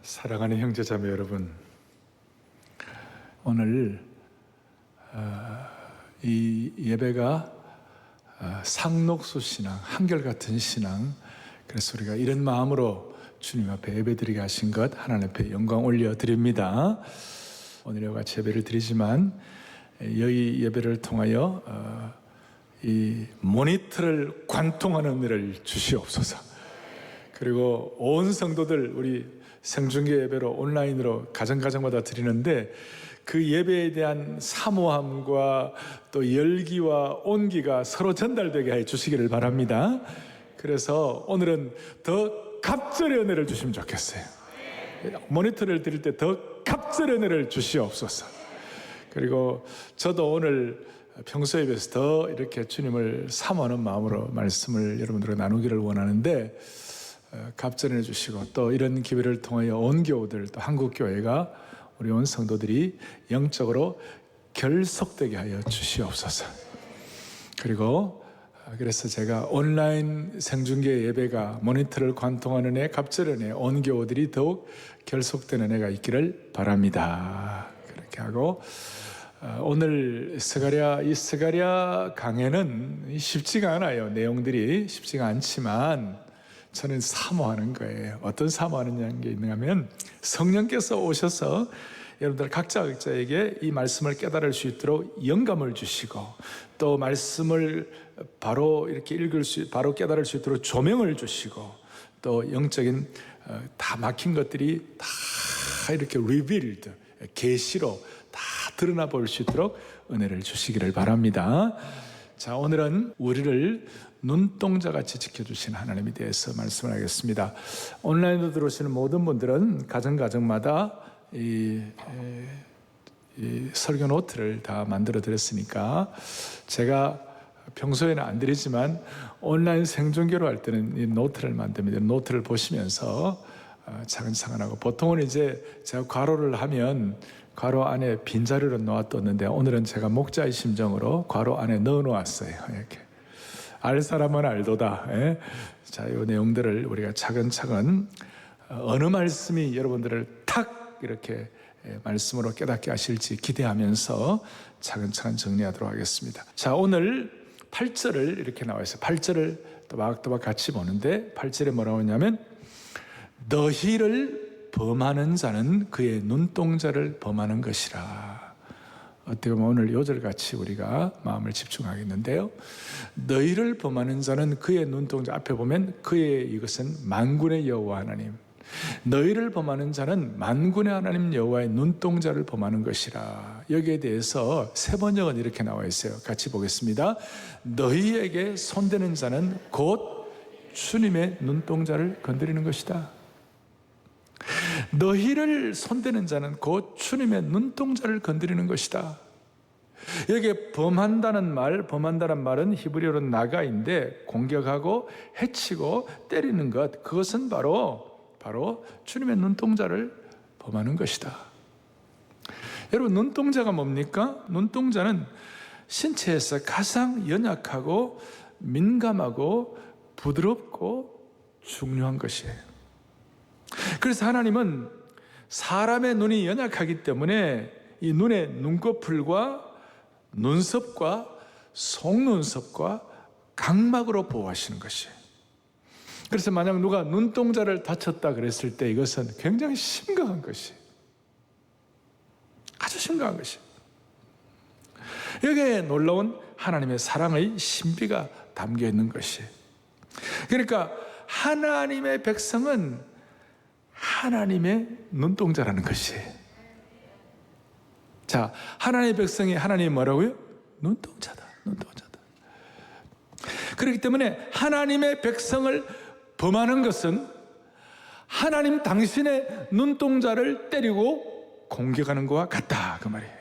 사랑하는 형제자매 여러분, 오늘 이 예배가 상록수 신앙, 한결같은 신앙, 그래서 우리가 이런 마음으로 주님 앞에 예배드리게 하신 것 하나님 앞에 영광 올려드립니다. 오늘 같이 예배를 드리지만 여기 예배를 통하여 이 모니터를 관통하는 은혜를 주시옵소서. 그리고 온 성도들 우리 생중계 예배로 온라인으로 가정마다 드리는데 그 예배에 대한 사모함과 또 열기와 온기가 서로 전달되게 해 주시기를 바랍니다. 그래서 오늘은 더 갑절의 은혜를 주시면 좋겠어요. 모니터를 드릴 때 더 갑절의 은혜를 주시옵소서. 그리고 저도 오늘 평소에 비해서 더 이렇게 주님을 사모하는 마음으로 말씀을 여러분들과 나누기를 원하는데 갑절해 주시고 또 이런 기회를 통하여 온 교우들 또 한국교회가 우리 온 성도들이 영적으로 결속되게 하여 주시옵소서. 그리고 그래서 제가 온라인 생중계 예배가 모니터를 관통하는 애, 갑절의 애, 온 교우들이 더욱 결속되는 애가 있기를 바랍니다. 그렇게 하고 오늘 이 스가랴 강해는 쉽지가 않아요. 내용들이 쉽지가 않지만 저는 사모하는 거예요. 어떤 사모하는 게 있는가 하면 성령께서 오셔서 여러분들 각자에게 이 말씀을 깨달을 수 있도록 영감을 주시고 또 말씀을 바로 이렇게 바로 깨달을 수 있도록 조명을 주시고 또 영적인 다 막힌 것들이 다 이렇게 리빌드, 계시로 다 드러나 볼 수 있도록 은혜를 주시기를 바랍니다. 자, 오늘은 우리를 눈동자같이 지켜주신 하나님에 대해서 말씀을 하겠습니다. 온라인으로 들어오시는 모든 분들은 가정마다 이 설교 노트를 다 만들어 드렸으니까 제가 평소에는 안 드리지만 온라인 생중계로 할 때는 이 노트를 만듭니다. 노트를 보시면서 차근차근 하고 보통은 이제 제가 괄호를 하면 괄호 안에 빈자리로 놓아뒀는데 오늘은 제가 목자의 심정으로 괄호 안에 넣어 놓았어요. 이렇게 알 사람은 알도다. 예? 자, 이 내용들을 우리가 차근차근 어느 말씀이 여러분들을 탁 이렇게 말씀으로 깨닫게 하실지 기대하면서 차근차근 정리하도록 하겠습니다. 자, 오늘 8절을 이렇게 나와 있어요. 8절을 또박또박 같이 보는데 8절에 뭐라고 하냐면 너희를 범하는 자는 그의 눈동자를 범하는 것이라. 어떻게 보면 오늘 요절 같이 우리가 마음을 집중하겠는데요. 너희를 범하는 자는 그의 눈동자, 앞에 보면 그의 이것은 만군의 여호와 하나님, 너희를 범하는 자는 만군의 하나님 여호와의 눈동자를 범하는 것이라. 여기에 대해서 세 번역은 이렇게 나와 있어요. 같이 보겠습니다. 너희에게 손대는 자는 곧 주님의 눈동자를 건드리는 것이다. 너희를 손대는 자는 곧 주님의 눈동자를 건드리는 것이다. 여기에 범한다는 말은 히브리어로 나가인데 공격하고 해치고 때리는 것, 그것은 바로 주님의 눈동자를 범하는 것이다. 여러분, 눈동자가 뭡니까? 눈동자는 신체에서 가장 연약하고 민감하고 부드럽고 중요한 것이에요. 그래서 하나님은 사람의 눈이 연약하기 때문에 이 눈의 눈꺼풀과 눈썹과 속눈썹과 각막으로 보호하시는 것이에요. 그래서 만약 누가 눈동자를 다쳤다 그랬을 때 이것은 굉장히 심각한 것이에요. 아주 심각한 것이에요. 여기에 놀라운 하나님의 사랑의 신비가 담겨 있는 것이에요. 그러니까 하나님의 백성은 하나님의 눈동자라는 것이에요. 자, 하나님의 백성이 하나님이 뭐라고요? 눈동자다. 그렇기 때문에 하나님의 백성을 범하는 것은 하나님 당신의 눈동자를 때리고 공격하는 것과 같다, 그 말이에요.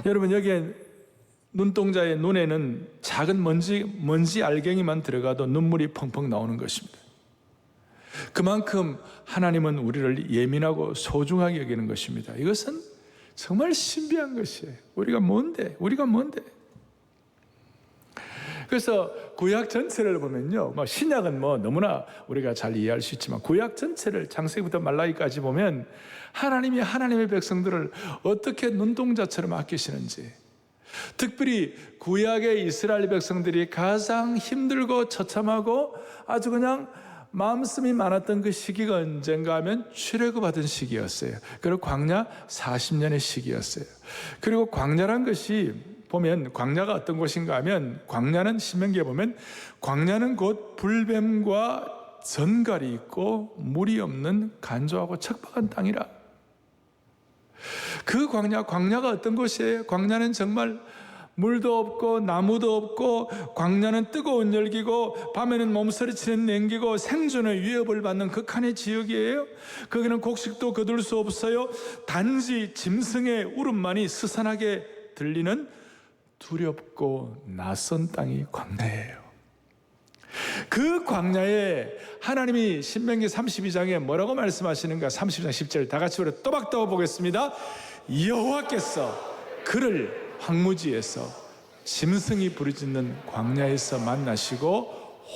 여러분, 여기에 눈동자의 눈에는 작은 먼지 알갱이만 들어가도 눈물이 펑펑 나오는 것입니다. 그만큼 하나님은 우리를 예민하고 소중하게 여기는 것입니다. 이것은 정말 신비한 것이에요. 우리가 뭔데? 그래서 구약 전체를 보면요, 신약은 너무나 우리가 잘 이해할 수 있지만 구약 전체를 창세기부터 말라기까지 보면 하나님이 하나님의 백성들을 어떻게 눈동자처럼 아끼시는지, 특별히 구약의 이스라엘 백성들이 가장 힘들고 처참하고 아주 그냥 마음씀이 많았던 그 시기가 언젠가 하면 출애굽하던 시기였어요. 그리고 광야 40년의 시기였어요. 그리고 광야란 것이 보면 광야가 어떤 곳인가 하면, 광야는 신명기에 보면 광야는 곧 불뱀과 전갈이 있고 물이 없는 간조하고 척박한 땅이라. 그 광야가 어떤 곳이에요? 광야는 정말 물도 없고 나무도 없고, 광야는 뜨거운 열기고 밤에는 몸서리치는 냉기고 생존의 위협을 받는 극한의 지역이에요. 거기는 곡식도 거둘 수 없어요. 단지 짐승의 울음만이 스산하게 들리는 두렵고 낯선 땅이 광야예요. 그 광야에 하나님이 신명기 32장에 뭐라고 말씀하시는가? 32장 10절 다 같이 우리 또박또박 보겠습니다. 여호와께서 그를 황무지에서 짐승이 부르짖는 광야에서 만나시고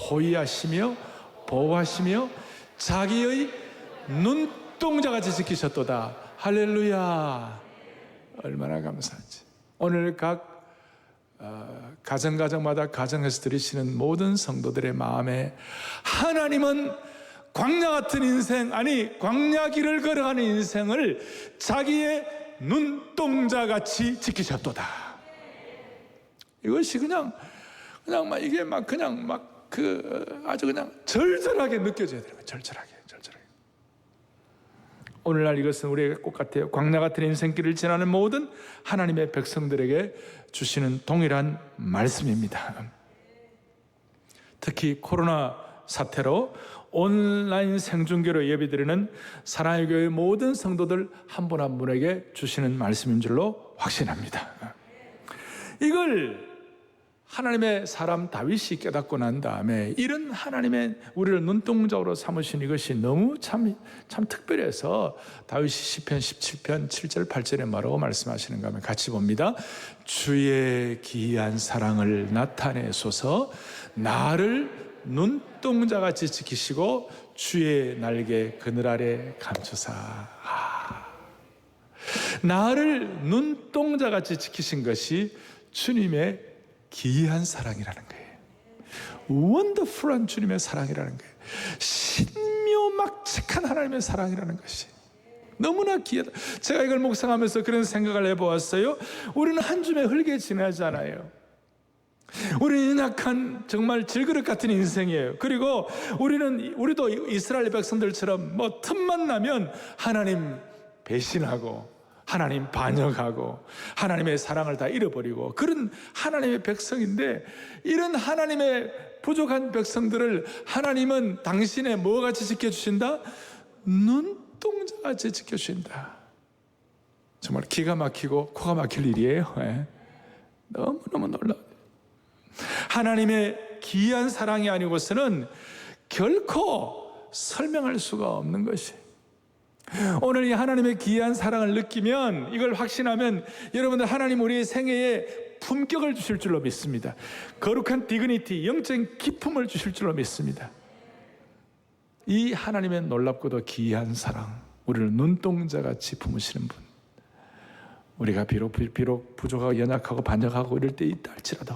호위하시며 보호하시며 자기의 눈동자같이 지키셨도다. 할렐루야. 얼마나 감사한지. 오늘 각 가정마다 가정에서 들으시는 모든 성도들의 마음에 하나님은 광야 같은 인생, 아니 광야 길을 걸어가는 인생을 자기의 눈동자같이 지키셨도다. 이것이 아주 그냥 절절하게 느껴져야 되는 거예요. 절절하게. 오늘날 이것은 우리에게 꼭 같아요. 광야 같은 인생길을 지나는 모든 하나님의 백성들에게 주시는 동일한 말씀입니다. 특히 코로나 사태로 온라인 생중계로 예배드리는 사랑의 교회 모든 성도들 한 분 한 분에게 주시는 말씀인 줄로 확신합니다. 이걸 하나님의 사람 다윗이 깨닫고 난 다음에 이런 하나님의 우리를 눈동자로 삼으신 이것이 너무 참 특별해서 다윗이 시편 17편 7절 8절에 뭐라고 말씀하시는가 하면 같이 봅니다. 주의 기이한 사랑을 나타내소서. 나를 눈동자같이 지키시고 주의 날개 그늘 아래 감추사. 나를 눈동자같이 지키신 것이 주님의 기이한 사랑이라는 거예요. 원더풀한 주님의 사랑이라는 거예요. 신묘막측한 하나님의 사랑이라는 것이 너무나 기이하다. 제가 이걸 묵상하면서 그런 생각을 해보았어요. 우리는 한 줌의 흙에 지나잖아요. 우리는 연약한 정말 질그릇 같은 인생이에요. 그리고 우리도 이스라엘 백성들처럼 틈만 나면 하나님 배신하고 하나님 반역하고 하나님의 사랑을 다 잃어버리고 그런 하나님의 백성인데, 이런 하나님의 부족한 백성들을 하나님은 당신의 뭐같이 지켜주신다? 눈동자같이 지켜주신다. 정말 기가 막히고 코가 막힐 일이에요. 너무너무 놀라워요. 하나님의 기이한 사랑이 아니고서는 결코 설명할 수가 없는 것이. 오늘 이 하나님의 기이한 사랑을 느끼면, 이걸 확신하면 여러분들 하나님 우리의 생애에 품격을 주실 줄로 믿습니다. 거룩한 디그니티, 영적인 기품을 주실 줄로 믿습니다. 이 하나님의 놀랍고도 기이한 사랑, 우리를 눈동자같이 품으시는 분, 우리가 비록 부족하고 연약하고 반역하고 이럴 때 있다 할지라도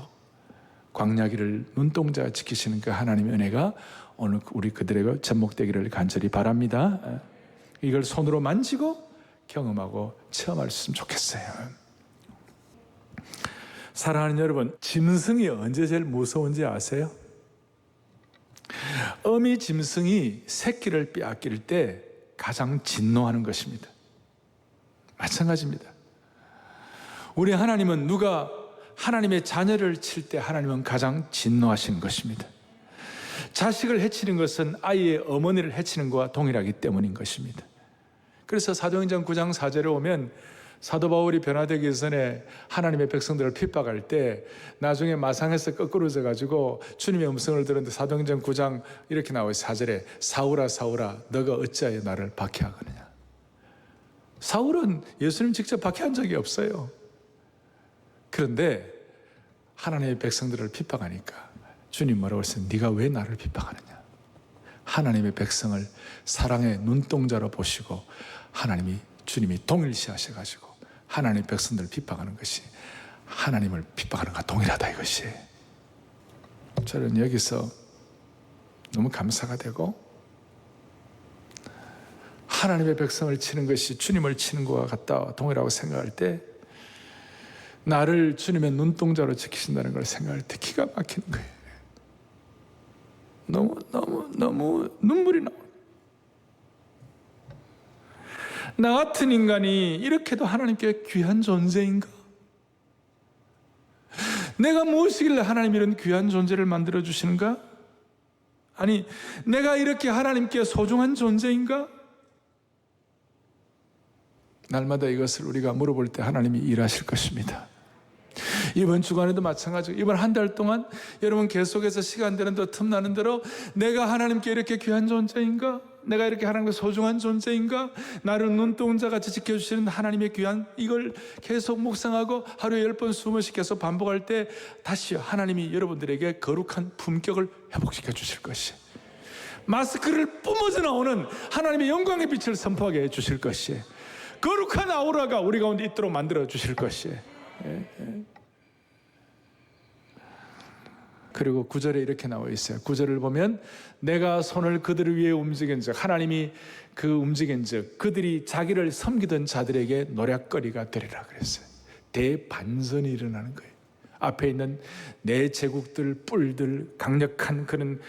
광야길을 눈동자가 지키시는 그 하나님의 은혜가 오늘 우리 그들에게 접목되기를 간절히 바랍니다. 이걸 손으로 만지고 경험하고 체험할 수 있으면 좋겠어요. 사랑하는 여러분, 짐승이 언제 제일 무서운지 아세요? 어미 짐승이 새끼를 빼앗길 때 가장 진노하는 것입니다. 마찬가지입니다. 우리 하나님은 누가 하나님의 자녀를 칠 때 하나님은 가장 진노하시는 것입니다. 자식을 해치는 것은 아이의 어머니를 해치는 것과 동일하기 때문인 것입니다. 그래서 사도행전 9장 4절에 오면 사도 바울이 변화되기 전에 하나님의 백성들을 핍박할 때 나중에 마상에서 거꾸로져 가지고 주님의 음성을 들었는데 사도행전 9장 이렇게 나와요. 4절에 사울아 사울아 너가 어찌하여 나를 박해하느냐. 사울은 예수님 직접 박해한 적이 없어요. 그런데 하나님의 백성들을 핍박하니까 주님 뭐라고 했어요? 네가 왜 나를 핍박하느냐? 하나님의 백성을 사랑의 눈동자로 보시고 주님이 동일시하셔가지고 하나님의 백성들을 핍박하는 것이 하나님을 핍박하는 것과 동일하다 이것이. 저는 여기서 너무 감사가 되고, 하나님의 백성을 치는 것이 주님을 치는 것과 같다 동일하고 생각할 때, 나를 주님의 눈동자로 지키신다는 걸 생각할 때 기가 막히는 거예요. 너무 눈물이 나와요. 나 같은 인간이 이렇게도 하나님께 귀한 존재인가? 내가 무엇이길래 하나님 이런 귀한 존재를 만들어 주시는가? 아니, 내가 이렇게 하나님께 소중한 존재인가? 날마다 이것을 우리가 물어볼 때 하나님이 일하실 것입니다. 이번 주간에도 마찬가지고, 이번 한 달 동안 여러분 계속해서 시간 되는 대로 틈나는 대로 내가 하나님께 이렇게 귀한 존재인가? 내가 이렇게 하나님께 소중한 존재인가? 나를 눈동자같이 지켜주시는 하나님의 귀한, 이걸 계속 묵상하고 하루에 10번 20번씩 계속 반복할 때 다시 하나님이 여러분들에게 거룩한 품격을 회복시켜 주실 것이, 마스크를 뿜어져 나오는 하나님의 영광의 빛을 선포하게 해 주실 것이, 거룩한 아우라가 우리 가운데 있도록 만들어 주실 것이. 그리고 9절에 이렇게 나와 있어요. 9절을 보면 내가 손을 그들을 위해 움직인즉, 하나님이 그 움직인즉 그들이 자기를 섬기던 자들에게 노략거리가 되리라 그랬어요. 대반전이 일어나는 거예요. 앞에 있는 내 제국들, 뿔들, 강력한 그런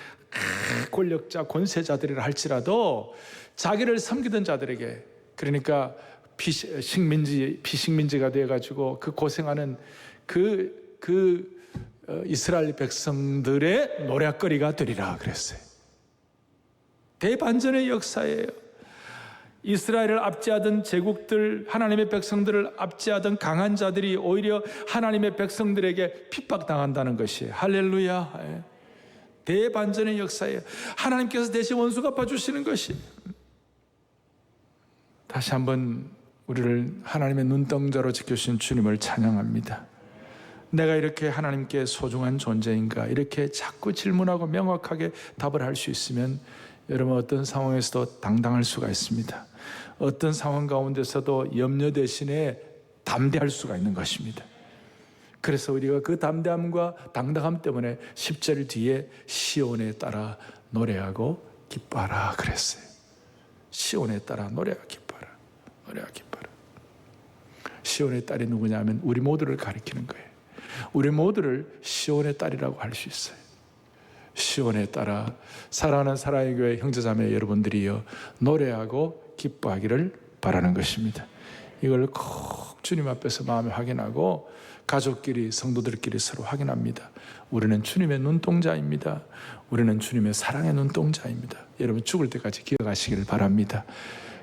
권력자, 권세자들이라 할지라도 자기를 섬기던 자들에게, 그러니까 비식민지가 되어가지고 그 고생하는 이스라엘 백성들의 노략거리가 되리라 그랬어요. 대반전의 역사예요. 이스라엘을 압제하던 제국들, 하나님의 백성들을 압제하던 강한 자들이 오히려 하나님의 백성들에게 핍박당한다는 것이, 할렐루야. 대반전의 역사예요. 하나님께서 대신 원수 갚아주시는 것이. 다시 한번 우리를 하나님의 눈동자로 지켜주신 주님을 찬양합니다. 내가 이렇게 하나님께 소중한 존재인가? 이렇게 자꾸 질문하고 명확하게 답을 할 수 있으면 여러분 어떤 상황에서도 당당할 수가 있습니다. 어떤 상황 가운데서도 염려 대신에 담대할 수가 있는 것입니다. 그래서 우리가 그 담대함과 당당함 때문에 10절 뒤에 시온에 따라 노래하고 기뻐하라 그랬어요. 시온에 따라 노래하고 기뻐하라. 노래하고 기뻐하라. 시온의 딸이 누구냐면 우리 모두를 가리키는 거예요. 우리 모두를 시온의 딸이라고 할 수 있어요. 시온에 따라 사랑하는 사랑의 교회 형제자매 여러분들이요, 노래하고 기뻐하기를 바라는 것입니다. 이걸 꼭 주님 앞에서 마음에 확인하고 가족끼리, 성도들끼리 서로 확인합니다. 우리는 주님의 눈동자입니다. 우리는 주님의 사랑의 눈동자입니다. 여러분 죽을 때까지 기억하시기를 바랍니다.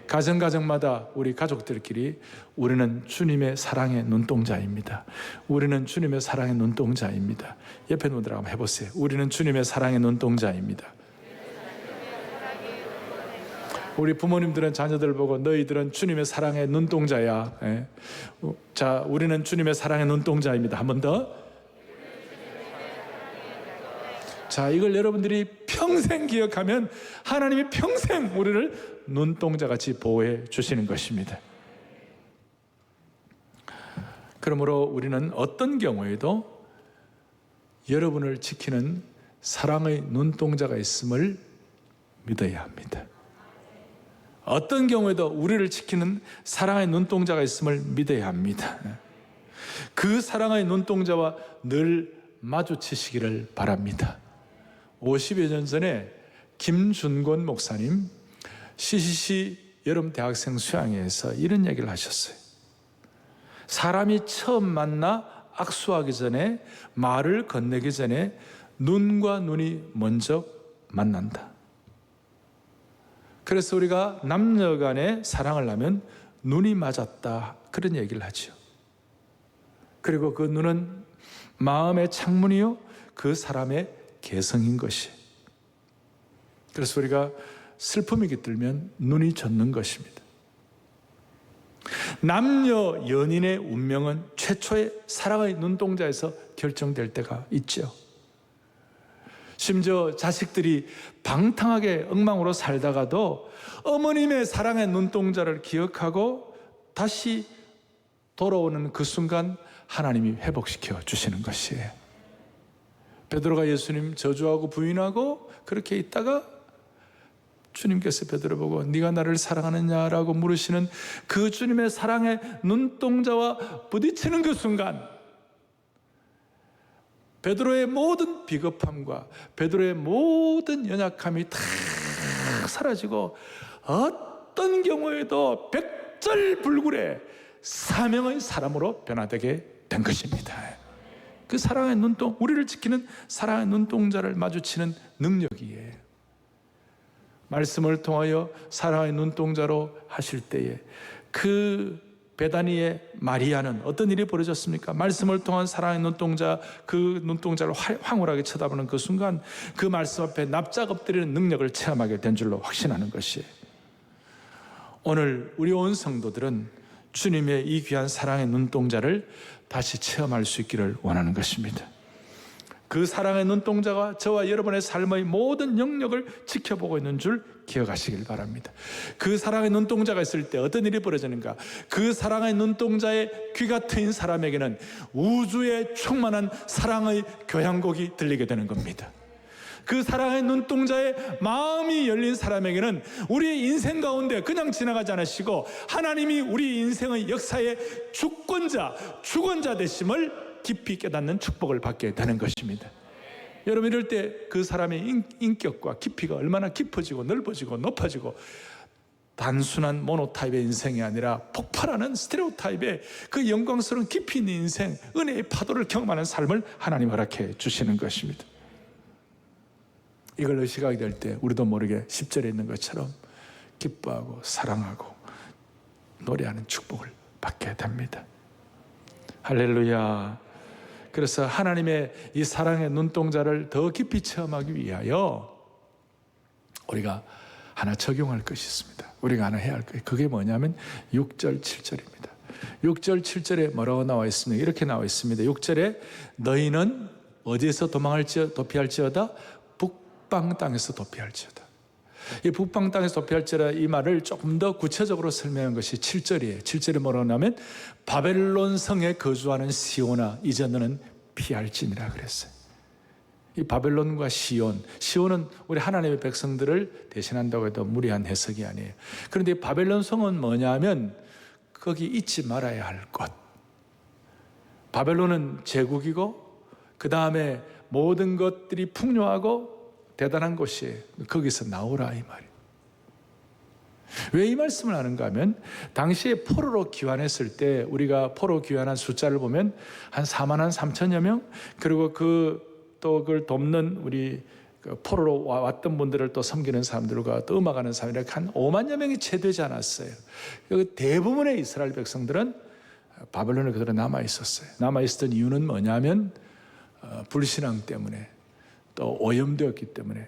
가정마다 우리 가족들끼리 우리는 주님의 사랑의 눈동자입니다. 우리는 주님의 사랑의 눈동자입니다. 옆에 분들하고 한번 해보세요. 우리는 주님의 사랑의 눈동자입니다. 우리 부모님들은 자녀들 보고 너희들은 주님의 사랑의 눈동자야. 자, 우리는 주님의 사랑의 눈동자입니다. 한 번 더. 자, 이걸 여러분들이 평생 기억하면 하나님이 평생 우리를 눈동자같이 보호해 주시는 것입니다. 그러므로 우리는 어떤 경우에도 여러분을 지키는 사랑의 눈동자가 있음을 믿어야 합니다. 어떤 경우에도 우리를 지키는 사랑의 눈동자가 있음을 믿어야 합니다. 그 사랑의 눈동자와 늘 마주치시기를 바랍니다. 50여 년 전에 김준권 목사님 CCC 여름 대학생 수양회에서 이런 얘기를 하셨어요. 사람이 처음 만나 악수하기 전에, 말을 건네기 전에 눈과 눈이 먼저 만난다. 그래서 우리가 남녀 간에 사랑을 하면 눈이 맞았다, 그런 얘기를 하죠. 그리고 그 눈은 마음의 창문이요, 그 사람의 개성인 것이. 그래서 우리가 슬픔이 깃들면 눈이 젖는 것입니다. 남녀 연인의 운명은 최초의 사랑의 눈동자에서 결정될 때가 있죠. 심지어 자식들이 방탕하게 엉망으로 살다가도 어머님의 사랑의 눈동자를 기억하고 다시 돌아오는 그 순간 하나님이 회복시켜 주시는 것이에요. 베드로가 예수님 저주하고 부인하고 그렇게 있다가 주님께서 베드로 보고 네가 나를 사랑하느냐라고 물으시는 그 주님의 사랑의 눈동자와 부딪히는 그 순간 베드로의 모든 비겁함과 베드로의 모든 연약함이 다 사라지고 어떤 경우에도 백절불굴의 사명의 사람으로 변화되게 된 것입니다. 그 사랑의 우리를 지키는 사랑의 눈동자를 마주치는 능력이에요. 말씀을 통하여 사랑의 눈동자로 하실 때에 그 베다니의 마리아는 어떤 일이 벌어졌습니까? 말씀을 통한 사랑의 눈동자, 그 눈동자를 황홀하게 쳐다보는 그 순간 그 말씀 앞에 납작 엎드리는 능력을 체험하게 된 줄로 확신하는 것이에요. 오늘 우리 온 성도들은 주님의 이 귀한 사랑의 눈동자를 다시 체험할 수 있기를 원하는 것입니다. 그 사랑의 눈동자가 저와 여러분의 삶의 모든 영역을 지켜보고 있는 줄 기억하시길 바랍니다. 그 사랑의 눈동자가 있을 때 어떤 일이 벌어지는가? 그 사랑의 눈동자의 귀가 트인 사람에게는 우주의 충만한 사랑의 교향곡이 들리게 되는 겁니다. 그 사랑의 눈동자에 마음이 열린 사람에게는 우리의 인생 가운데 그냥 지나가지 않으시고 하나님이 우리 인생의 역사의 주권자 되심을 깊이 깨닫는 축복을 받게 되는 것입니다. 여러분 이럴 때 그 사람의 인격과 깊이가 얼마나 깊어지고 넓어지고 높아지고 단순한 모노타입의 인생이 아니라 폭발하는 스테레오타입의 그 영광스러운 깊이 있는 인생, 은혜의 파도를 경험하는 삶을 하나님 허락해 주시는 것입니다. 이걸 의식하게 될 때 우리도 모르게 10절에 있는 것처럼 기뻐하고 사랑하고 노래하는 축복을 받게 됩니다. 할렐루야. 그래서 하나님의 이 사랑의 눈동자를 더 깊이 체험하기 위하여 우리가 하나 적용할 것이 있습니다. 우리가 하나 해야 할 것이, 그게 뭐냐면 6절 7절입니다 6절 7절에 뭐라고 나와 있습니까? 이렇게 나와 있습니다. 6절에 너희는 어디에서 도피할지어다? 북방 땅에서 도피할지어다. 이 북방 땅에서 도피할지어다, 이 말을 조금 더 구체적으로 설명한 것이 7절이에요. 7절에 뭐라고 하냐면 바벨론 성에 거주하는 시온아 이제 너는 피할지니라 그랬어요. 이 바벨론과 시온은 우리 하나님의 백성들을 대신한다고 해도 무리한 해석이 아니에요. 그런데 이 바벨론 성은 뭐냐면 거기 잊지 말아야 할 것. 바벨론은 제국이고 그 다음에 모든 것들이 풍요하고 대단한 곳이에요. 거기서 나오라 이 말이에요. 왜 이 말씀을 하는가 하면 당시에 포로로 귀환했을 때 우리가 포로 귀환한 숫자를 보면 한 4만 3천여 명, 그리고 또 그걸 돕는 우리 포로로 왔던 분들을 또 섬기는 사람들과 또 음악하는 사람들이 한 5만여 명이 채 되지 않았어요. 대부분의 이스라엘 백성들은 바벨론에 그대로 남아 있었어요. 남아 있었던 이유는 뭐냐면 불신앙 때문에 또 오염되었기 때문에,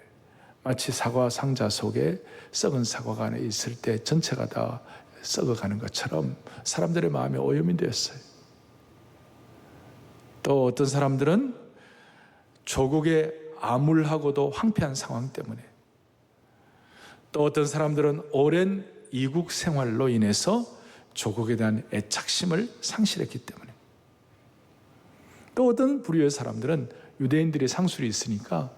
마치 사과 상자 속에 썩은 사과가 안에 있을 때 전체가 다 썩어가는 것처럼 사람들의 마음이 오염이 되었어요. 또 어떤 사람들은 조국의 암울하고도 황폐한 상황 때문에, 또 어떤 사람들은 오랜 이국 생활로 인해서 조국에 대한 애착심을 상실했기 때문에, 또 어떤 부류의 사람들은 유대인들이 상술이 있으니까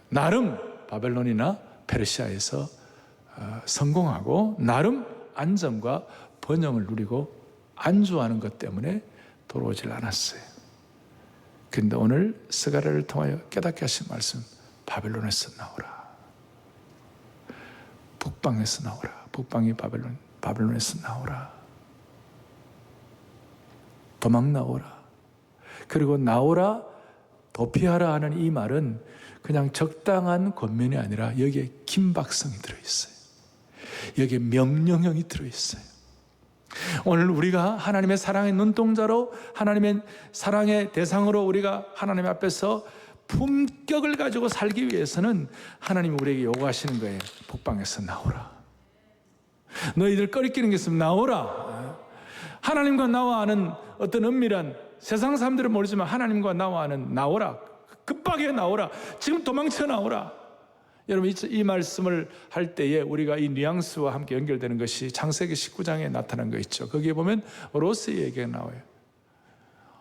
나름 바벨론이나 페르시아에서 성공하고 나름 안정과 번영을 누리고 안주하는 것 때문에 돌아오질 않았어요. 그런데 오늘 스가랴를 통하여 깨닫게 하신 말씀, 바벨론에서 나오라. 북방에서 나오라. 북방이 바벨론에서 나오라. 도망 나오라. 그리고 나오라, 도피하라 하는 이 말은 그냥 적당한 권면이 아니라 여기에 긴박성이 들어있어요. 여기에 명령형이 들어있어요. 오늘 우리가 하나님의 사랑의 눈동자로, 하나님의 사랑의 대상으로 우리가 하나님 앞에서 품격을 가지고 살기 위해서는 하나님이 우리에게 요구하시는 거예요. 북방에서 나오라. 너희들 꺼리끼는 게 있으면 나오라. 하나님과 나와 하는 어떤 은밀한, 세상 사람들은 모르지만 하나님과 나와 하는 나오라, 급하게 나오라. 지금 도망쳐 나오라. 여러분, 이 말씀을 할 때에 우리가 이 뉘앙스와 함께 연결되는 것이 창세기 19장에 나타난 거 있죠. 거기에 보면 롯의 얘기가 나와요.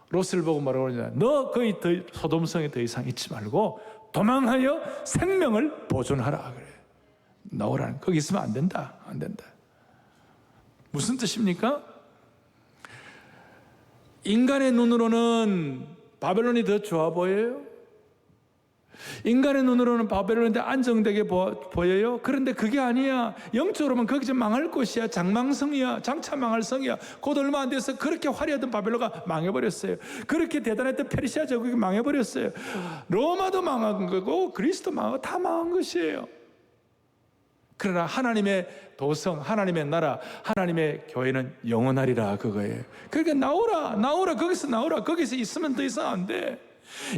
롯을 보고 뭐라고 그러냐. 너 거기 소돔성에 더 이상 있지 말고 도망하여 생명을 보존하라 그래. 나오라는. 거기 있으면 안 된다. 안 된다. 무슨 뜻입니까? 인간의 눈으로는 바벨론이 더 좋아 보여요? 인간의 눈으로는 바벨론이 더 안정되게 보여요? 그런데 그게 아니야. 영적으로 보면 거기 좀 망할 곳이야. 장망성이야. 장차 망할 성이야. 곧 얼마 안 돼서 그렇게 화려하던 바벨론가 망해버렸어요. 그렇게 대단했던 페르시아 제국이 망해버렸어요. 로마도 망한 거고 그리스도 망하고 다 망한 것이에요. 그러나 하나님의 도성, 하나님의 나라, 하나님의 교회는 영원하리라 그거예요. 그러니까 나오라, 거기서 나오라. 거기서 있으면 더 이상 안 돼.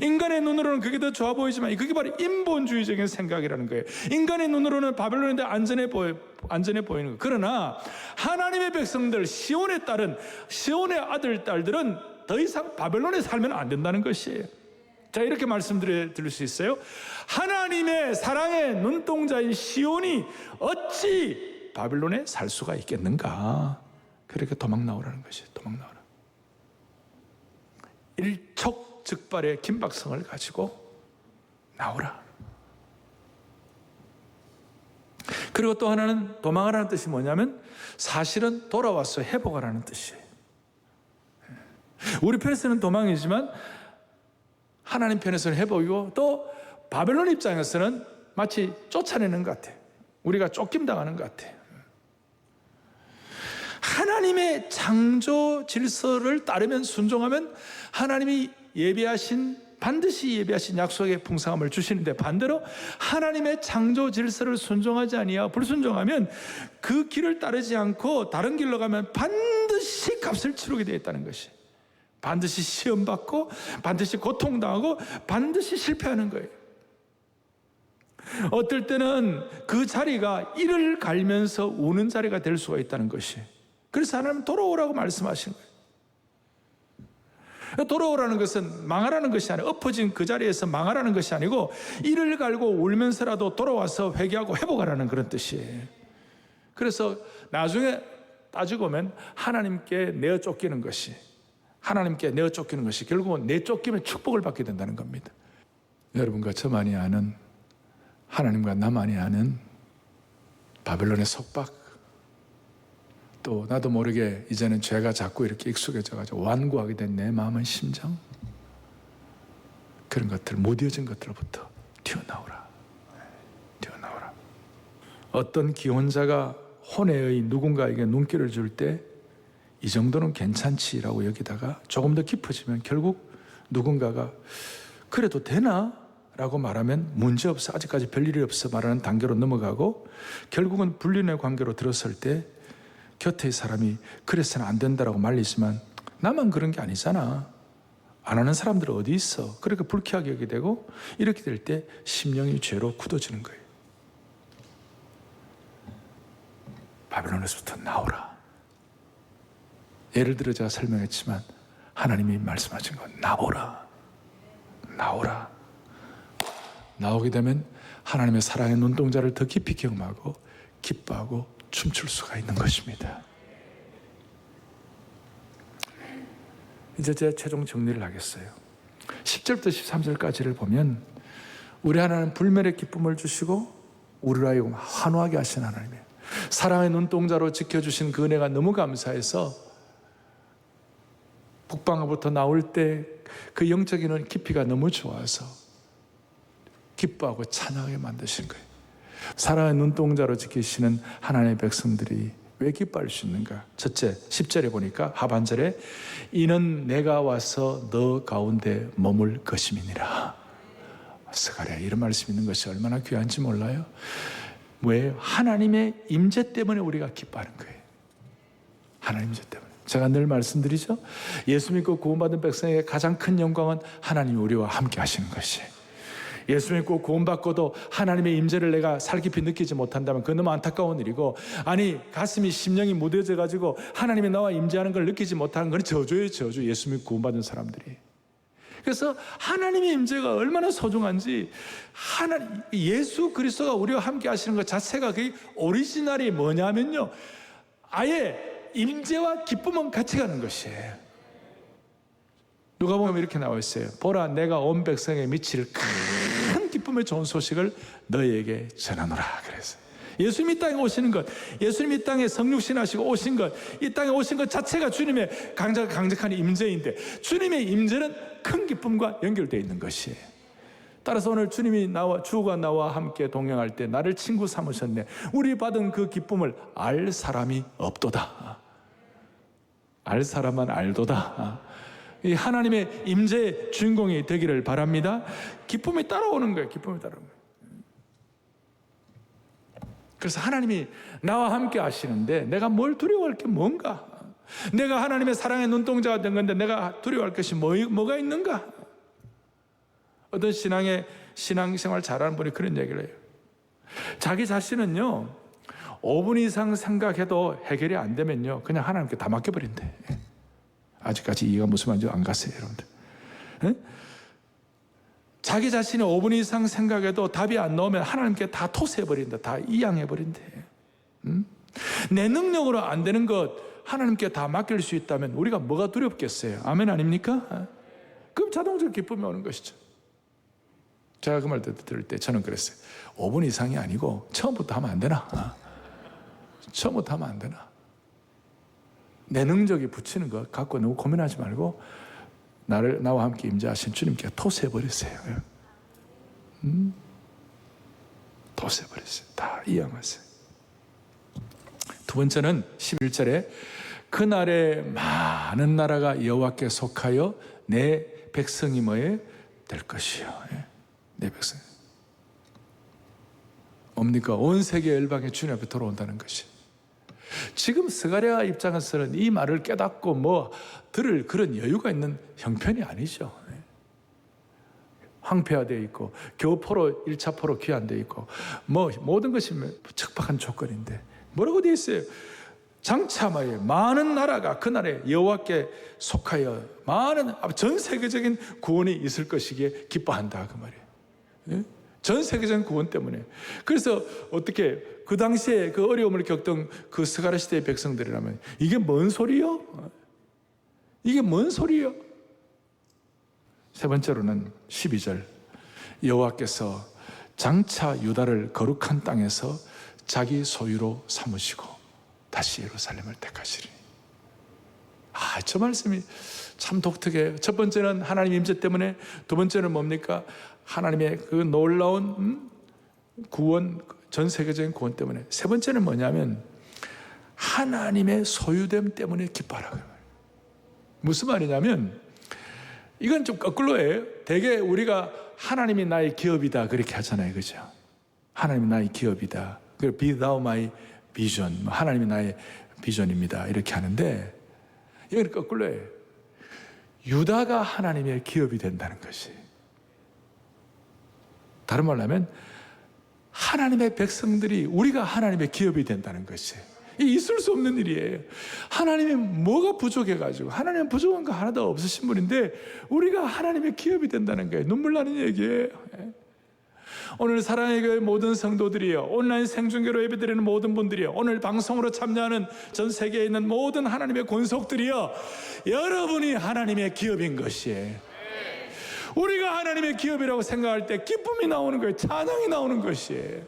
인간의 눈으로는 그게 더 좋아 보이지만 그게 바로 인본주의적인 생각이라는 거예요. 인간의 눈으로는 바벨론인데 안전해 보이는 거예요. 그러나 하나님의 백성들, 시온의 딸은, 시온의 아들, 딸들은 더 이상 바벨론에 살면 안 된다는 것이에요. 자, 이렇게 말씀드릴 수 있어요. 하나님의 사랑의 눈동자인 시온이 어찌 바벨론에 살 수가 있겠는가? 그렇게 도망 나오라는 것이에요. 도망 나오라. 일촉즉발의 긴박성을 가지고 나오라. 그리고 또 하나는 도망하라는 뜻이 뭐냐면 사실은 돌아와서 회복하라는 뜻이에요. 우리 편에서는 도망이지만 하나님 편에서는 회복이고 또 바벨론 입장에서는 마치 쫓아내는 것 같아요. 우리가 쫓김당하는 것 같아요. 하나님의 창조 질서를 따르면 순종하면 하나님이 반드시 예비하신 약속의 풍성함을 주시는데 반대로 하나님의 창조 질서를 순종하지 아니하여 불순종하면 그 길을 따르지 않고 다른 길로 가면 반드시 값을 치르게 되어 있다는 것이. 반드시 시험받고 반드시 고통당하고 반드시 실패하는 거예요. 어떨 때는 그 자리가 이를 갈면서 우는 자리가 될 수가 있다는 것이. 그래서 하나님은 돌아오라고 말씀하시는 거예요. 돌아오라는 것은 망하라는 것이 아니라 엎어진 그 자리에서 망하라는 것이 아니고 이를 갈고 울면서라도 돌아와서 회개하고 회복하라는 그런 뜻이에요. 그래서 나중에 따지고 보면 하나님께 내어 쫓기는 것이, 하나님께 내어 쫓기는 것이 결국은 내쫓기면 축복을 받게 된다는 겁니다. 여러분과 저만이 아는, 하나님과 나만이 아는 바벨론의 속박, 또 나도 모르게 이제는 죄가 자꾸 이렇게 익숙해져가지고 완고하게 된 내 마음의 심정, 그런 것들, 무뎌진 것들로부터 튀어나오라. 튀어나오라. 어떤 기혼자가 혼외의 누군가에게 눈길을 줄 때 이 정도는 괜찮지라고 여기다가 조금 더 깊어지면 결국 누군가가 그래도 되나? 라고 말하면 문제없어, 아직까지 별일이 없어 말하는 단계로 넘어가고 결국은 불륜의 관계로 들었을 때 곁의 사람이 그래서는 안 된다라고 말리지만 나만 그런 게 아니잖아. 안 하는 사람들은 어디 있어. 그렇게 불쾌하게 여기게 되고 이렇게 될 때 심령이 죄로 굳어지는 거예요. 바벨론에서부터 나오라. 예를 들어 제가 설명했지만 하나님이 말씀하신 건 나오라. 나오라. 나오게 되면 하나님의 사랑의 눈동자를 더 깊이 경험하고 기뻐하고 춤출 수가 있는 것입니다. 이제 제가 최종 정리를 하겠어요. 10절부터 13절까지를 보면 우리 하나님 불멸의 기쁨을 주시고 우리로 하여금 환호하게 하신 하나님이에요. 사랑의 눈동자로 지켜주신 그 은혜가 너무 감사해서 북방으로부터 나올 때 그 영적인 깊이가 너무 좋아서 기뻐하고 찬양하게 만드신 거예요. 사랑의 눈동자로 지키시는 하나님의 백성들이 왜 기뻐할 수 있는가? 첫째, 10절에 보니까 하반절에 이는 내가 와서 너 가운데 머물 것임이니라. 스가랴 이런 말씀이 있는 것이 얼마나 귀한지 몰라요? 왜? 하나님의 임재 때문에 우리가 기뻐하는 거예요. 하나님 임재 때문에. 제가 늘 말씀드리죠. 예수 믿고 구원받은 백성에게 가장 큰 영광은 하나님이 우리와 함께 하시는 것이에요. 예수 믿고 구원받고도 하나님의 임재를 내가 살깊이 느끼지 못한다면 그건 너무 안타까운 일이고, 아니 가슴이 심령이 무뎌져 가지고 하나님이 나와 임재하는 걸 느끼지 못하는 건 저주예요. 저주. 예수 믿고 구원받은 사람들이. 그래서 하나님의 임재가 얼마나 소중한지, 예수 그리스도가 우리와 함께 하시는 것 자체가 그 오리지널이 뭐냐면요, 아예 임재와 기쁨은 같이 가는 것이에요. 누가 보면 이렇게 나와 있어요. 보라, 내가 온 백성에 미칠 큰 기쁨의 좋은 소식을 너희에게 전하노라. 그래서 예수님 이 땅에 오시는 것, 예수님 이 땅에 성육신하시고 오신 것, 이 땅에 오신 것 자체가 주님의 강력한 임재인데, 주님의 임재는 큰 기쁨과 연결되어 있는 것이에요. 따라서 오늘 주님이 주가 나와 함께 동행할 때 나를 친구 삼으셨네. 우리 받은 그 기쁨을 알 사람이 없도다. 알 사람만 알도다. 이 하나님의 임재의 주인공이 되기를 바랍니다. 기쁨이 따라오는 거예요. 기쁨이 따라오는 거예요. 그래서 하나님이 나와 함께 하시는데 내가 뭘 두려워할 게 뭔가? 내가 하나님의 사랑의 눈동자가 된 건데 내가 두려워할 것이 뭐가 있는가? 어떤 신앙생활 잘하는 분이 그런 얘기를 해요. 자기 자신은요, 5분 이상 생각해도 해결이 안 되면요, 그냥 하나님께 다 맡겨버린대. 아직까지 이해가 무슨 말인지 안 갔어요, 여러분들. 자기 자신이 5분 이상 생각해도 답이 안 나오면 하나님께 다 토스해버린다. 다 이양해버린대. 내 능력으로 안 되는 것 하나님께 다 맡길 수 있다면 우리가 뭐가 두렵겠어요? 아멘 아닙니까? 그럼 자동적으로 기쁨이 오는 것이죠. 제가 그 말 들을 때 저는 그랬어요. 5분 이상이 아니고 처음부터 하면 안 되나? 처음부터 하면 안 되나? 내 능력이 붙이는 것 갖고 너무 고민하지 말고 나와 함께 임재하신 주님께 토스해버렸어요. 토스해버렸어요. 다 이양하세요. 두 번째는 11절에 그날에 많은 나라가 여호와께 속하여 내 백성이 뭐에 될 것이요. 내 백성. 뭡니까? 온 세계 열방이 주님 앞에 돌아온다는 것이. 지금 스가랴 입장에서는 이 말을 깨닫고 들을 그런 여유가 있는 형편이 아니죠. 황폐화되어 있고 겨우 1차 포로 귀환되어 있고 모든 것이 척박한 조건인데 뭐라고 되어 있어요? 장차 많은 나라가 그날에 여호와께 속하여 많은 전 세계적인 구원이 있을 것이기에 기뻐한다, 그 말이에요. 전 세계적인 구원 때문에. 그래서 어떻게 그 당시에 그 어려움을 겪던 그 스가랴 시대의 백성들이라면 이게 뭔 소리요? 이게 뭔 소리요? 세 번째로는 12절, 여호와께서 장차 유다를 거룩한 땅에서 자기 소유로 삼으시고 다시 예루살렘을 택하시리니. 저 말씀이 참 독특해요. 첫 번째는 하나님 임재 때문에, 두 번째는 뭡니까? 하나님의 그 놀라운 구원, 전 세계적인 구원 때문에, 세 번째는 뭐냐면 하나님의 소유됨 때문에 기뻐하라고. 무슨 말이냐면 이건 좀 거꾸로예요. 대개 우리가 하나님이 나의 기업이다 그렇게 하잖아요, 그죠? 하나님이 나의 기업이다. Be thou my vision. 하나님이 나의 비전입니다. 이렇게 하는데 이건 거꾸로예요. 유다가 하나님의 기업이 된다는 것이. 다른 말로 하면 하나님의 백성들이 우리가 하나님의 기업이 된다는 것이 있을 수 없는 일이에요. 하나님이 뭐가 부족해가지고, 하나님은 부족한 거 하나도 없으신 분인데 우리가 하나님의 기업이 된다는 거예요. 눈물 나는 얘기예요. 오늘 사랑의 교회 모든 성도들이요, 온라인 생중계로 예배드리는 모든 분들이요, 오늘 방송으로 참여하는 전 세계에 있는 모든 하나님의 권속들이요, 여러분이 하나님의 기업인 것이에요. 우리가 하나님의 기업이라고 생각할 때 기쁨이 나오는 거예요. 찬양이 나오는 것이에요.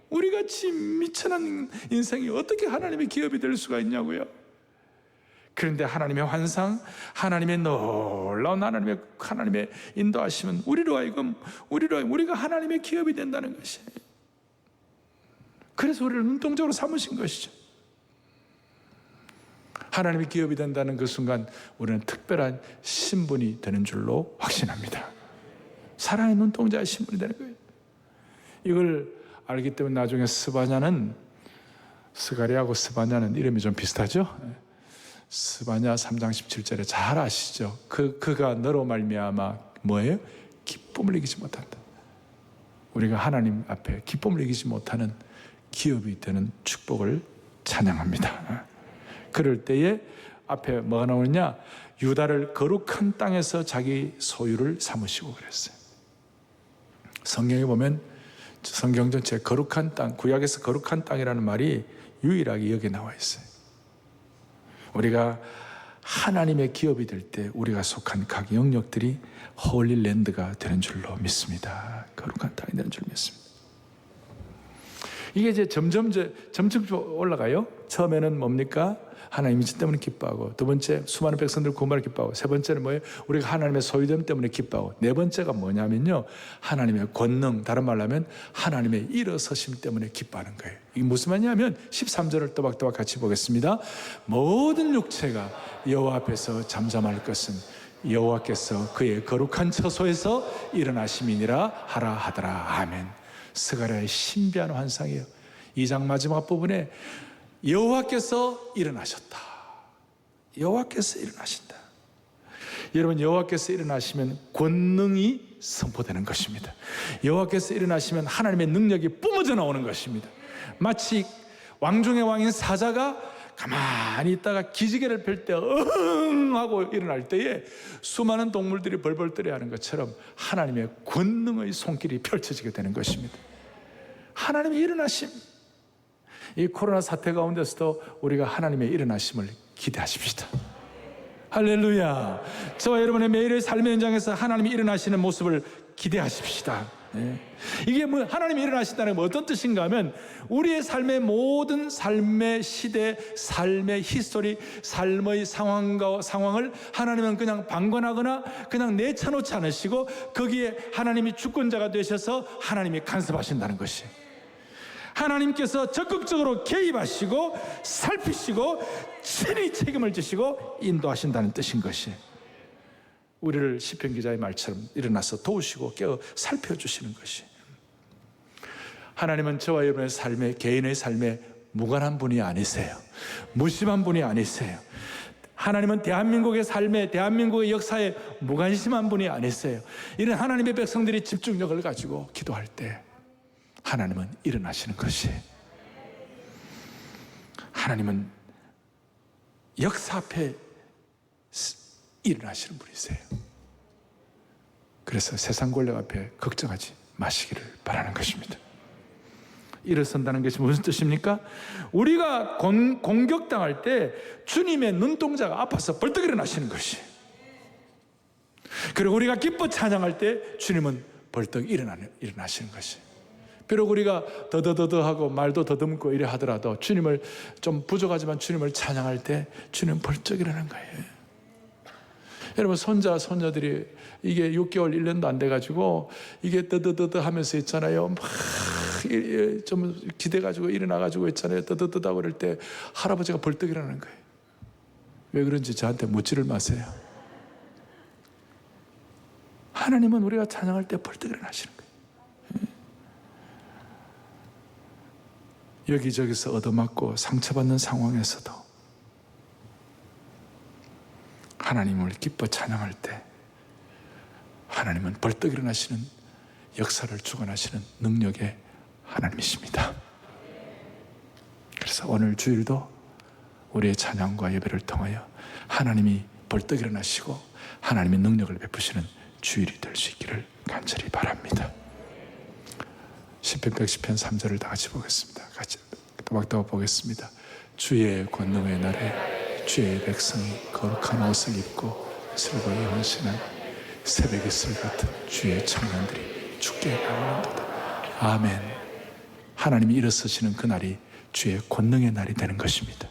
우리같이 미천한 인생이 어떻게 하나님의 기업이 될 수가 있냐고요. 그런데 하나님의 환상, 하나님의 놀라운 하나님의 인도하시면 우리로 하여금 우리가 하나님의 기업이 된다는 것이에요. 그래서 우리를 눈동자로 삼으신 것이죠. 하나님의 기업이 된다는 그 순간 우리는 특별한 신분이 되는 줄로 확신합니다. 사랑의 눈동자의 신분이 되는 거예요. 이걸 알기 때문에 나중에 스가랴하고 스바냐는 이름이 좀 비슷하죠. 스바냐 3장 17절에 잘 아시죠. 그가 너로 말미암아 뭐예요? 기쁨을 이기지 못한다. 우리가 하나님 앞에 기쁨을 이기지 못하는 기업이 되는 축복을 찬양합니다. 그럴 때에 앞에 뭐가 나오느냐? 유다를 거룩한 땅에서 자기 소유를 삼으시고 그랬어요. 성경에 보면 성경 전체 거룩한 땅, 구약에서 거룩한 땅이라는 말이 유일하게 여기에 나와 있어요. 우리가 하나님의 기업이 될 때 우리가 속한 각 영역들이 홀리랜드가 되는 줄로 믿습니다. 거룩한 땅이 되는 줄 믿습니다. 이게 이제 점점 올라가요. 처음에는 뭡니까? 하나님 이치 때문에 기뻐하고, 두 번째 수많은 백성들 구원을 기뻐하고, 세 번째는 뭐예요? 우리가 하나님의 소유됨 때문에 기뻐하고, 네 번째가 뭐냐면요, 하나님의 권능, 다른 말로 하면 하나님의 일어서심 때문에 기뻐하는 거예요. 이게 무슨 말이냐면 13절을 또박또박 같이 보겠습니다. 모든 육체가 여호와 앞에서 잠잠할 것은 여호와께서 그의 거룩한 처소에서 일어나심이니라 하라 하더라. 아멘. 스가랴의 신비한 환상이에요. 2장 마지막 부분에 여호와께서 일어나셨다. 여호와께서 일어나신다. 여러분, 여호와께서 일어나시면 권능이 선포되는 것입니다. 여호와께서 일어나시면 하나님의 능력이 뿜어져 나오는 것입니다. 마치 왕중의 왕인 사자가 가만히 있다가 기지개를 펼 때 으흥 하고 일어날 때에 수많은 동물들이 벌벌 떨어야 하는 것처럼 하나님의 권능의 손길이 펼쳐지게 되는 것입니다. 하나님의 일어나심, 이 코로나 사태 가운데서도 우리가 하나님의 일어나심을 기대하십시다. 할렐루야. 저와 여러분의 매일의 삶의 현장에서 하나님이 일어나시는 모습을 기대하십시다. 이게 뭐 하나님이 일어나신다는 건 어떤 뜻인가 하면, 우리의 삶의 모든 삶의 시대, 삶의 히스토리, 삶의 상황을 하나님은 그냥 방관하거나 그냥 내쳐놓지 않으시고, 거기에 하나님이 주권자가 되셔서 하나님이 간섭하신다는 것이, 하나님께서 적극적으로 개입하시고 살피시고 친히 책임을 지시고 인도하신다는 뜻인 것이, 우리를 시편 기자의 말처럼 일어나서 도우시고 깨어 살펴주시는 것이, 하나님은 저와 여러분의 삶에, 개인의 삶에 무관한 분이 아니세요. 무심한 분이 아니세요. 하나님은 대한민국의 삶에, 대한민국의 역사에 무관심한 분이 아니세요. 이런 하나님의 백성들이 집중력을 가지고 기도할 때 하나님은 일어나시는 것이, 하나님은 역사 앞에 일어나시는 분이세요. 그래서 세상 권력 앞에 걱정하지 마시기를 바라는 것입니다. 일어선다는 것이 무슨 뜻입니까? 우리가 공격당할 때 주님의 눈동자가 아파서 벌떡 일어나시는 것이, 그리고 우리가 기뻐 찬양할 때 주님은 벌떡 일어나시는 것이, 비록 우리가 더더더더하고 말도 더듬고 이래 하더라도 주님을 좀 부족하지만 주님을 찬양할 때 주님은 벌떡 일어나는 거예요. 여러분, 손자들이 이게 6개월 1년도 안 돼가지고 이게 더더더더 하면서 있잖아요. 막 좀 기대가지고 일어나가지고 있잖아요. 더더더하고 그럴 때 할아버지가 벌떡 일어나는 거예요. 왜 그런지 저한테 묻지를 마세요. 하나님은 우리가 찬양할 때 벌떡 일어나시는 거예요. 여기저기서 얻어맞고 상처받는 상황에서도 하나님을 기뻐 찬양할 때 하나님은 벌떡 일어나시는, 역사를 주관하시는 능력의 하나님이십니다. 그래서 오늘 주일도 우리의 찬양과 예배를 통하여 하나님이 벌떡 일어나시고 하나님의 능력을 베푸시는 주일이 될 수 있기를 간절히 바랍니다. 시편 110편 3절을 다 같이 보겠습니다. 같이 또박또박 보겠습니다. 주의 권능의 날에 주의 백성이 거룩한 옷을 입고 슬거이 헌신한 새벽의 이슬 같은 주의 청년들이 주께 나오는도다. 아멘. 하나님이 일어서시는 그날이 주의 권능의 날이 되는 것입니다.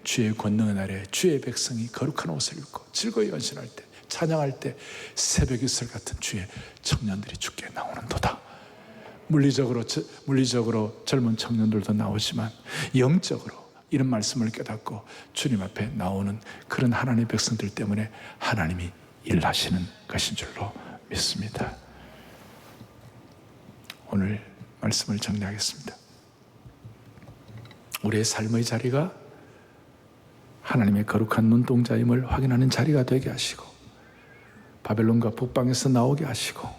주의 권능의 날에 주의 백성이 거룩한 옷을 입고 즐거이 헌신할 때, 찬양할 때 새벽의 이슬 같은 주의 청년들이 주께 나오는도다. 물리적으로 젊은 청년들도 나오지만 영적으로 이런 말씀을 깨닫고 주님 앞에 나오는 그런 하나님의 백성들 때문에 하나님이 일하시는 것인 줄로 믿습니다. 오늘 말씀을 정리하겠습니다. 우리의 삶의 자리가 하나님의 거룩한 눈동자임을 확인하는 자리가 되게 하시고, 바벨론과 북방에서 나오게 하시고,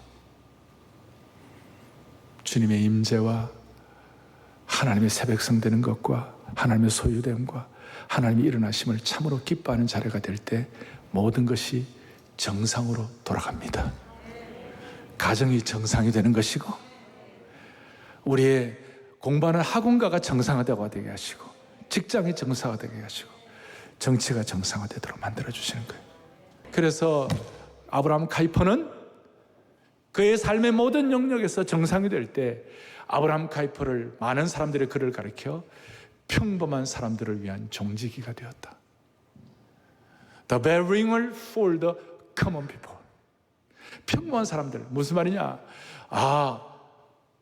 주님의 임재와 하나님의 새 백성 되는 것과 하나님의 소유됨과 하나님이 일어나심을 참으로 기뻐하는 자리가 될 때 모든 것이 정상으로 돌아갑니다. 가정이 정상이 되는 것이고, 우리의 공부하는 학원가가 정상화되게 되게 하시고, 직장이 정상화되게 하시고, 정치가 정상화되도록 만들어주시는 거예요. 그래서 아브라함 카이퍼는 그의 삶의 모든 영역에서 정상이 될 때 아브라함 카이퍼를, 많은 사람들이 그를 가리켜 평범한 사람들을 위한 종지기가 되었다. The bell ringer for the common people. 평범한 사람들, 무슨 말이냐?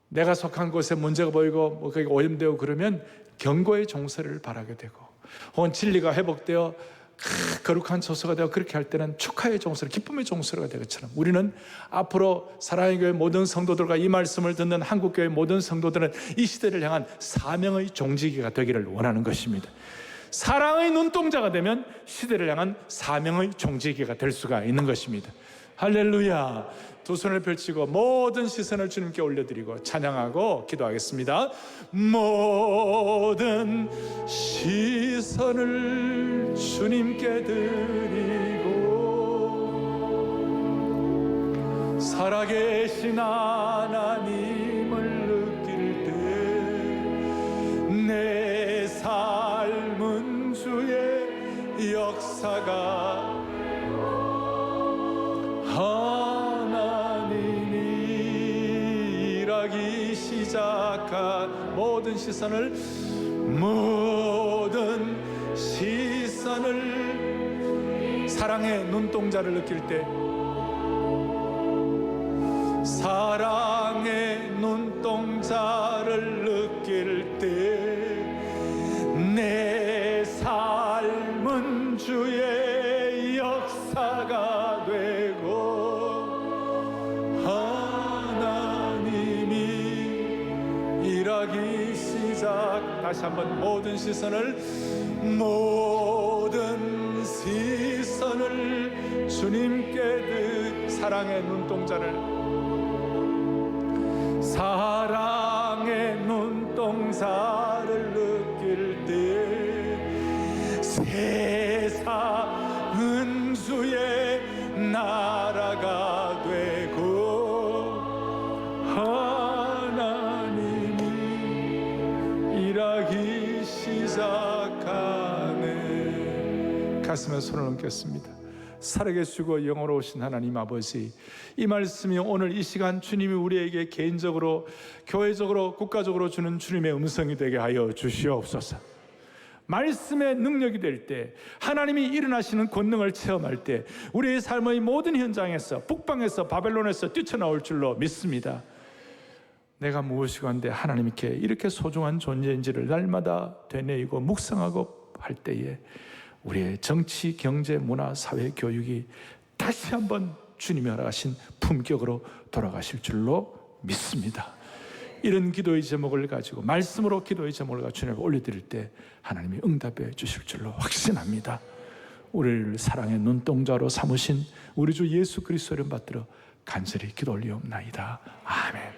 내가 속한 곳에 문제가 보이고 뭐 거기 오염되고 그러면 경고의 종소리를 바라게 되고, 혹은 진리가 회복되어 거룩한 처소가 되어 그렇게 할 때는 축하의 종소리, 기쁨의 종소리가 되는 것처럼, 우리는 앞으로 사랑의 교회 모든 성도들과 이 말씀을 듣는 한국교회 모든 성도들은 이 시대를 향한 사명의 종지기가 되기를 원하는 것입니다. 사랑의 눈동자가 되면 시대를 향한 사명의 종지기가 될 수가 있는 것입니다. 할렐루야. 두 손을 펼치고 모든 시선을 주님께 올려드리고 찬양하고 기도하겠습니다. 모든 시선을 주님께 드리고 살아계신 하나님을 느낄 때 내 삶은 주의 역사가 하나님이 일하기 시작한 모든 시선을 사랑의 눈동자를 느낄 때, 사랑의 눈동자를 느낄 때 내 삶은 주의 역사가 되고 하나님이 일하기 시작. 다시 한번 모든 시선을 주님께 사랑의 눈동자를 느낄 때 세상은 주의 나라가 되고 하나님이 일하기 시작하네. 가슴에 손을 얹겠습니다. 살아계시고 영원하신 하나님 아버지, 이 말씀이 오늘 이 시간 주님이 우리에게 개인적으로, 교회적으로, 국가적으로 주는 주님의 음성이 되게 하여 주시옵소서. 말씀의 능력이 될 때, 하나님이 일어나시는 권능을 체험할 때 우리의 삶의 모든 현장에서, 북방에서, 바벨론에서 뛰쳐나올 줄로 믿습니다. 내가 무엇이건데 하나님께 이렇게 소중한 존재인지를 날마다 되뇌이고 묵상하고 할 때에 우리의 정치, 경제, 문화, 사회, 교육이 다시 한번 주님이 허락하신 품격으로 돌아가실 줄로 믿습니다. 이런 기도의 제목을 가지고, 말씀으로 기도의 제목을 가지고 주님께 올려드릴 때 하나님이 응답해 주실 줄로 확신합니다. 우리를 사랑의 눈동자로 삼으신 우리 주 예수 그리스도를 받들어 간절히 기도 올리옵나이다. 아멘.